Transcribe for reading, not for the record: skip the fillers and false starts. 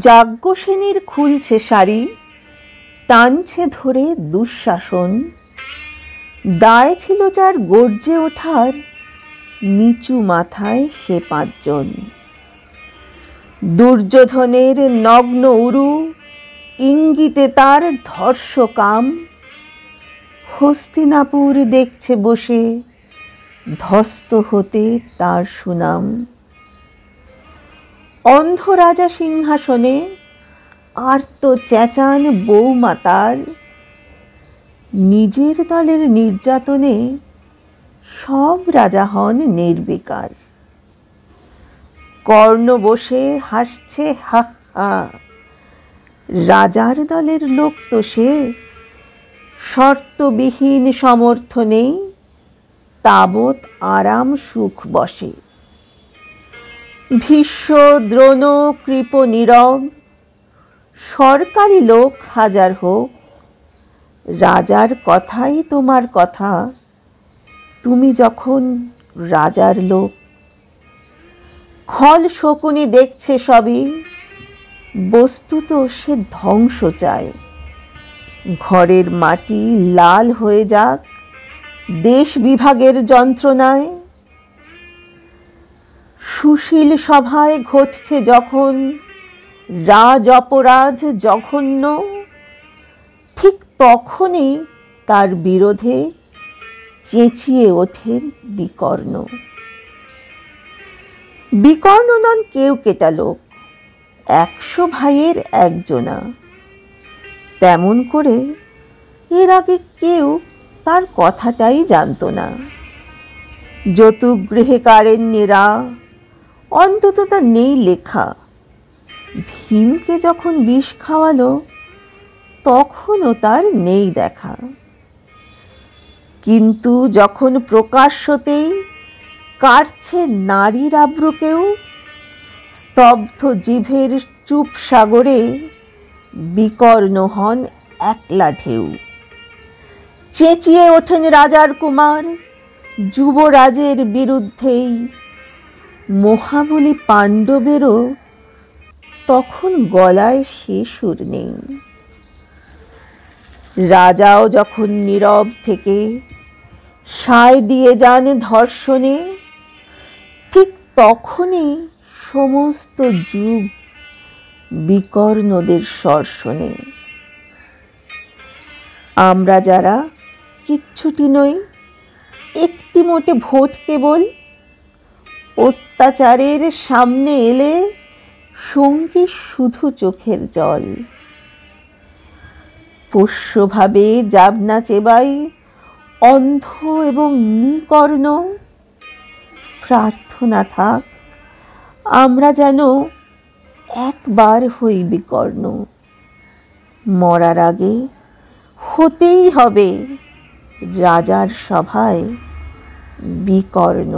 যাজ্ঞসেনীর খুলছে শাড়ি, টানছে ধরে দুঃশাসন। দায় ছিল যার গর্জে ওঠার, নিচু মাথায় সে পাঁচজন। দুর্যোধনের নগ্ন উরু, ইঙ্গিতে তার ধর্ষকাম। হস্তিনাপুর দেখছে বসে, ধস্ত হতে তার সুনাম। অন্ধ রাজা সিংহাসনে, আর্ত চেঁচান বৌমা তার। নিজের দলের নির্যাতনে সব রাজা হন নির্বিকার। কর্ণ বসে হাসছে হা হা, রাজার দলের লোক তো সে। শর্তবিহীন সমর্থনেই তাবৎ আরাম সুখ বসে। ভীষ্ম দ্রোণ কৃপ নীরব, সরকারি লোক হাজার হোক। রাজার কথাই তোমার কথা, তুমি যখন রাজার লোক। খল শকুনি দেখছে সবই, বস্তুত সে ধ্বংস চায়। ঘরের মাটি লাল হয়ে যাক দেশ বিভাগের যন্ত্রণায়। সুশীল সভায় ঘটছে যখন রাজ অপরাধ জঘন্য, ঠিক তখনই তার বিরোধে চেঁচিয়ে ওঠেন বিকর্ণ। বিকর্ণ নন কেউ কেটা লোক, 100 ভাইয়ের একজনা। তেমন করে এর আগে কেউ তার কথাটাই জানত না। যতুগৃহে কারেন্যেরা, অন্তত তা নেই লেখা। ভীমকে যখন বিষ খাওয়ালো, তখনও তার নেই দেখা। কিন্তু যখন প্রকাশ্যতেই কাটছে নারীর আব্রুকেও, স্তব্ধ জিভের চুপ সাগরে বিকর্ণ হন একলা ঢেউ। চেঁচিয়ে ওঠেন রাজার কুমার, যুবরাজের বিরুদ্ধেই। মহাবলী পাণ্ডবেরও তখন গলায় সে সুর নেই। রাজাও যখন নীরব থেকে সায় দিয়ে যান ধর্ষণে, ঠিক তখনই সমস্ত যুগ বিকর্ণদের স্বর্শনে। আমরা যারা কিচ্ছুটি নই, একটি মোটে ভোট কেবল, অত্যাচারের সামনে এলে সঙ্গী শুধু চোখের জল। পোষ্যভাবে যাবনা চেবাই অন্ধ এবং নিকর্ণ। প্রার্থনা থাক আমরা যেন একবার হই বিকর্ণ। মরার আগে হতেই হবে রাজার সভায় বিকর্ণ।